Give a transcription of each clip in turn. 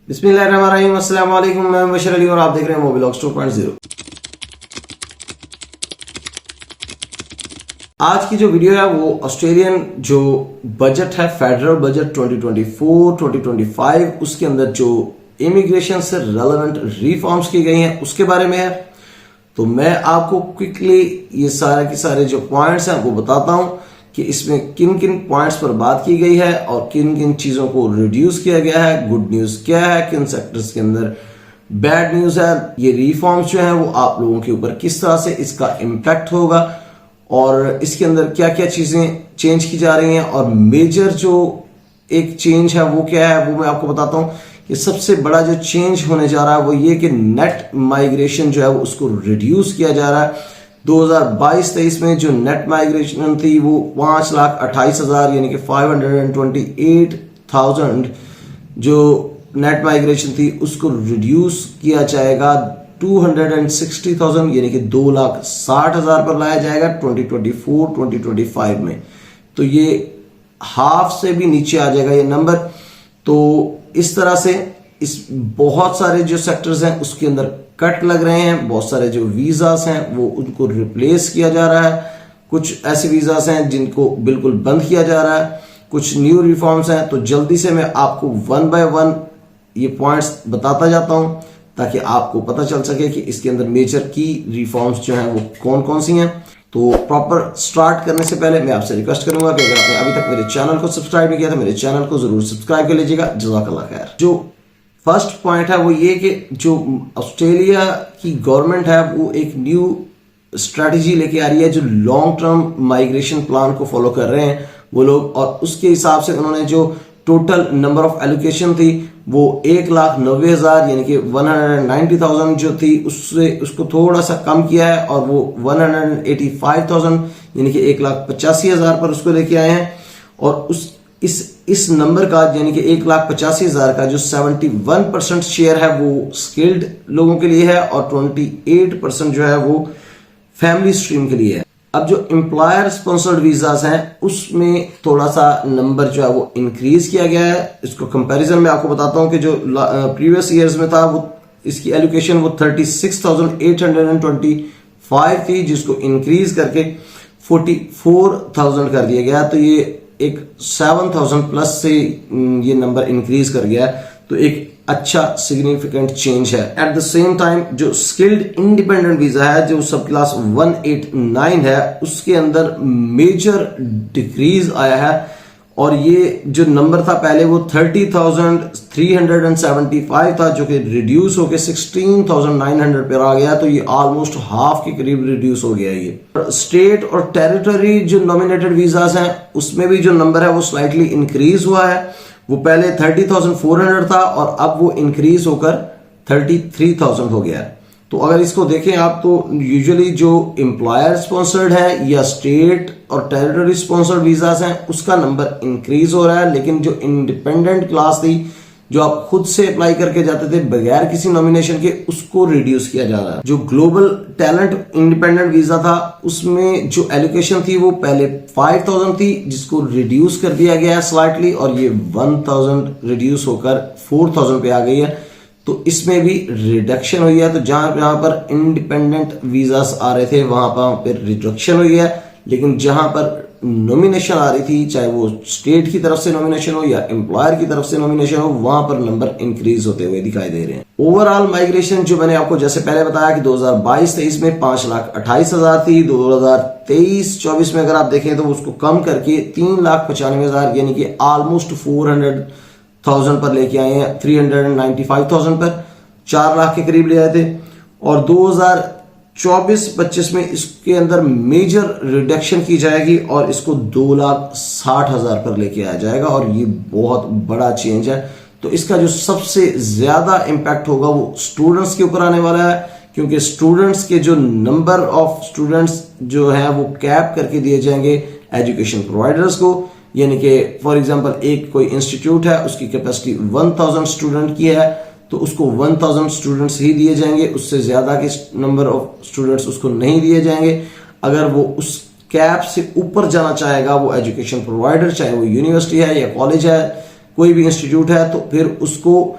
बिस्मिल्लाहिर्रहमानिर्रहीम, अस्सलाम वालेकुम। मैं बशर अली और आप देख रहे हैं मोबिलॉग्स 2.0। आज की जो वीडियो है वो ऑस्ट्रेलियन जो बजट है, फेडरल बजट 2024-2025, उसके अंदर जो इमिग्रेशन से रेलेवेंट रिफॉर्म्स की गई हैं उसके बारे में है। तो मैं आपको क्विकली ये सारे के सारे जो पॉइंट्स हैं वो बताता हूं कि इसमें किन किन पॉइंट्स पर बात की गई है और किन किन चीजों को रिड्यूस किया गया है, गुड न्यूज क्या है, किन सेक्टर्स के अंदर बैड न्यूज है। ये रिफॉर्म्स जो है वो आप लोगों के ऊपर किस तरह से इसका इम्पैक्ट होगा और इसके अंदर क्या क्या चीजें चेंज की जा रही हैं और मेजर जो एक चेंज है वो क्या है वो मैं आपको बताता हूं। कि सबसे बड़ा जो चेंज होने जा रहा है वो ये कि नेट माइग्रेशन जो है वो उसको रिड्यूस किया जा रहा है। 2022-23 में जो नेट माइग्रेशन थी वो 5,28,000 यानी कि 528,000 जो नेट माइग्रेशन थी उसको रिड्यूस किया जाएगा 260,000 यानी कि 2,60,000 पर लाया जाएगा 2024-2025 में। तो ये हाफ से भी नीचे आ जाएगा ये नंबर। तो इस तरह से इस बहुत सारे जो सेक्टर्स हैं उसके अंदर कट लग रहे हैं। बहुत सारे जो वीजास हैं वो उनको रिप्लेस किया जा रहा है। कुछ ऐसे वीजास हैं जिनको बिल्कुल बंद किया जा रहा है। कुछ न्यू रिफॉर्म्स हैं। तो जल्दी से मैं आपको वन बाय वन ये पॉइंट्स बताता जाता हूं ताकि आपको पता चल सके कि इसके अंदर मेजर की रिफॉर्म्स जो हैं वो कौन कौन सी हैं। तो प्रॉपर स्टार्ट करने से पहले मैं आपसे रिक्वेस्ट करूंगा कि अगर आपने अभी तक मेरे चैनल को सब्सक्राइब नहीं किया तो मेरे चैनल को जरूर सब्सक्राइब कर लीजिएगा। जज़ाकल्लाह खैर। जो फर्स्ट पॉइंट है वो ये कि जो ऑस्ट्रेलिया की गवर्नमेंट है वो एक न्यू स्ट्रेटजी लेके आ रही है जो लॉन्ग टर्म माइग्रेशन प्लान को फॉलो कर रहे हैं वो लोग। और उसके हिसाब से उन्होंने जो टोटल नंबर ऑफ एलोकेशन थी वो 1,90,000 यानी कि 190,000 जो थी उससे उसको थोड़ा सा कम किया है और वो 185,000 यानी कि 1,85,000 पर उसको लेके आए हैं। और इस नंबर का यानी कि 1,85,000 का जो 71% शेयर है वो स्किल्ड लोगों के लिए है और 28% जो है वो फैमिली स्ट्रीम के लिए है। अब जो एम्प्लॉयर स्पॉन्सर्ड वीजास हैं उसमें थोड़ा सा नंबर जो है वो इंक्रीज किया गया है। इसको कंपैरिजन में आपको बताता हूं कि जो प्रीवियस ईयर्स में था वो इसकी एलोकेशन वो 36,825 थी जिसको इंक्रीज करके 44,000 कर दिया गया। तो ये एक 7,000 प्लस से ये नंबर इंक्रीज कर गया है। तो एक अच्छा सिग्निफिकेंट चेंज है। एट द सेम टाइम जो स्किल्ड इंडिपेंडेंट वीजा है जो सब क्लास 189 है उसके अंदर मेजर डिक्रीज आया है। और ये जो नंबर था पहले वो 30,375 था जो कि रिड्यूस होकर 16,900 पर आ गया। तो ये ऑलमोस्ट हाफ के करीब रिड्यूस हो गया। ये स्टेट और टेरिटरी जो नॉमिनेटेड वीजास हैं उसमें भी जो नंबर है वो स्लाइटली इंक्रीज हुआ है। वो पहले 30,400 था और अब वो इंक्रीज होकर 33,000 हो गया है। तो अगर इसको देखें आप तो यूजुअली जो एम्प्लॉयर स्पॉन्सर्ड है या स्टेट और टेरिटरी स्पॉन्सर्ड वीजास हैं उसका नंबर इंक्रीज हो रहा है। लेकिन जो इंडिपेंडेंट क्लास थी जो आप खुद से अप्लाई करके जाते थे बगैर किसी नॉमिनेशन के उसको रिड्यूस किया जा रहा है। जो ग्लोबल टैलेंट इंडिपेंडेंट वीजा था उसमें जो एलोकेशन थी वो पहले 5,000 थी जिसको रिड्यूस कर दिया गया है स्लाइटली और ये 1,000 रिड्यूस होकर 4,000 पे आ गई है। तो इसमें भी रिडक्शन हुई है। तो जहां पर इंडिपेंडेंट वीजास आ रहे थे वहां पर रिडक्शन हुई है। लेकिन जहां पर नॉमिनेशन आ रही थी चाहे वो स्टेट की तरफ से नॉमिनेशन हो या एम्प्लॉयर की तरफ से नॉमिनेशन हो वहां पर नंबर इंक्रीज होते हुए दिखाई दे रहे हैं। ओवरऑल माइग्रेशन जो मैंने आपको जैसे पहले बताया कि 2022-23 में 5,28,000 थी। 2023-24 में अगर आप देखें तो उसको कम करके 3,95,000 यानी कि ऑलमोस्ट 400,000 पर लेके आए हैं। 395,000 पर 4 लाख के करीब ले आए थे। और 2024-25 में इसके अंदर मेजर रिडक्शन की जाएगी और इसको 2,60,000 पर लेके आया जाएगा और ये बहुत बड़ा चेंज है। तो इसका जो सबसे ज्यादा इंपैक्ट होगा वो स्टूडेंट्स के ऊपर आने वाला है क्योंकि स्टूडेंट्स के जो नंबर ऑफ स्टूडेंट्स जो है वो कैप करके दिए जाएंगे एजुकेशन प्रोवाइडर्स को। यानी कि फॉर एग्जांपल एक कोई इंस्टीट्यूट है उसकी कैपेसिटी 1,000 स्टूडेंट की है तो उसको 1,000 स्टूडेंट्स ही दिए जाएंगे। उससे ज्यादा के नंबर ऑफ स्टूडेंट्स उसको नहीं दिए जाएंगे। अगर वो उस कैप से ऊपर जाना चाहेगा वो एजुकेशन प्रोवाइडर चाहे वो यूनिवर्सिटी है या कॉलेज है कोई भी इंस्टीट्यूट है तो फिर उसको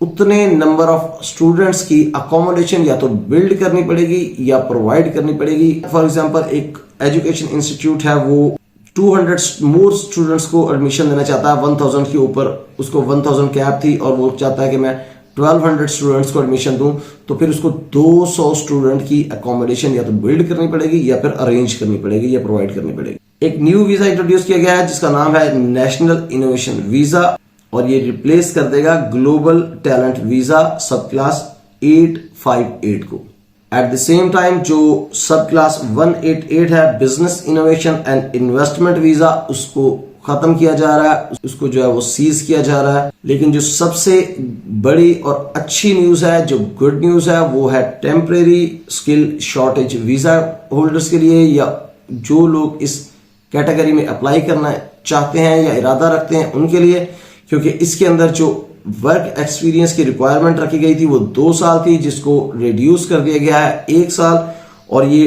उतने नंबर ऑफ स्टूडेंट्स की अकोमोडेशन या तो बिल्ड करनी पड़ेगी या प्रोवाइड करनी पड़ेगी। फॉर एग्जांपल एक एजुकेशन इंस्टीट्यूट है, वो 200 मोर स्टूडेंट्स को एडमिशन देना चाहता है, 1000 के ऊपर उसको 1000 कैप थी और वो चाहता है कि मैं 1200 स्टूडेंट्स को एडमिशन दूं, तो फिर उसको 200 स्टूडेंट की अकोमोडेशन या तो बिल्ड करनी पड़ेगी या फिर अरेंज करनी पड़ेगी या प्रोवाइड करनी पड़ेगी। एक न्यू वीजा इंट्रोड्यूस किया गया है जिसका नाम है नेशनल इनोवेशन वीजा और ये रिप्लेस कर देगा ग्लोबल टैलेंट वीजा सब क्लास 858 को। एट द सेम टाइम जो सब क्लास 188 है business innovation and investment visa, उसको खत्म किया जा रहा है, उसको जो है वो सीज किया जा रहा है। लेकिन जो सबसे बड़ी और अच्छी न्यूज है, जो गुड न्यूज है, वो है temporary skill shortage visa holders के लिए या जो लोग इस कैटेगरी में अप्लाई करना चाहते हैं या इरादा रखते हैं उनके लिए, क्योंकि इसके अंदर जो वर्क एक्सपीरियंस की रिक्वायरमेंट रखी गई थी वो 2 साल थी, जिसको रिड्यूस कर दिया गया है 1 साल और ये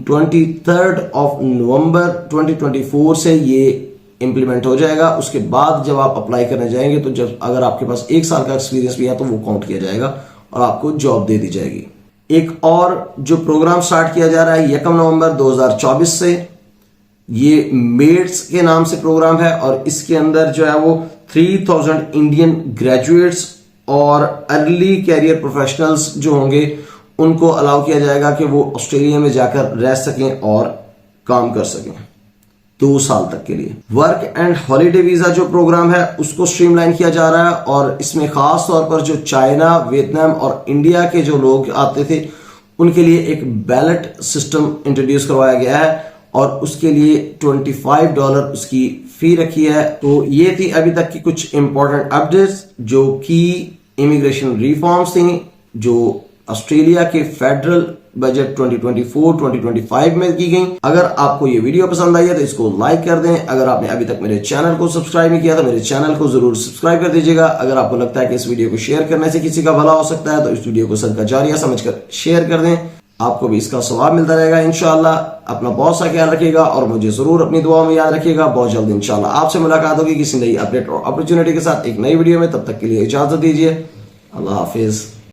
23 नवंबर 2024 से ये इंप्लीमेंट हो जाएगा। उसके बाद जब आप अप्लाई करने जाएंगे तो जब अगर आपके पास 1 साल का एक्सपीरियंस भी है तो वो काउंट किया जाएगा और आपको जॉब दे दी जाएगी। एक और जो प्रोग्राम स्टार्ट किया जा रहा है 1 नवंबर 2024 से, ये मेड्स के नाम से प्रोग्राम है और इसके अंदर जो है वो 3000 इंडियन ग्रेजुएट्स और अर्ली कैरियर प्रोफेशनल्स जो होंगे उनको अलाउ किया जाएगा कि वो ऑस्ट्रेलिया में जाकर रह सकें और काम कर सकें 2 साल तक के लिए। वर्क एंड हॉलीडे वीजा जो प्रोग्राम है उसको स्ट्रीमलाइन किया जा रहा है और इसमें खास तौर पर जो चाइना, वियतनाम और इंडिया के जो लोग आते थे उनके लिए एक बैलेट सिस्टम इंट्रोड्यूस करवाया गया है और उसके लिए $25 उसकी फी रखी है। तो ये थी अभी तक की कुछ इंपॉर्टेंट अपडेट्स जो कि इमिग्रेशन रिफॉर्म्स थी जो ऑस्ट्रेलिया के फेडरल बजट 2024-2025 में की गई। अगर आपको ये वीडियो पसंद आई है तो इसको लाइक कर दें। अगर आपने अभी तक मेरे चैनल को सब्सक्राइब नहीं किया तो मेरे चैनल को जरूर सब्सक्राइब कर दीजिएगा। अगर आपको लगता है कि इस वीडियो को शेयर करने से किसी का भला हो सकता है तो इस वीडियो को सदका जारिया समझकर शेयर कर दें, आपको भी इसका सवाब मिलता रहेगा इंशाल्लाह। अपना बहुत सा ख्याल रखिएगा और मुझे जरूर अपनी दुआ में याद रखिएगा। बहुत जल्द इंशाल्लाह आपसे मुलाकात होगी किसी नई अपडेट और अपॉर्चुनिटी के साथ एक नई वीडियो में। तब तक के लिए इजाजत दीजिए। अल्लाह हाफिज।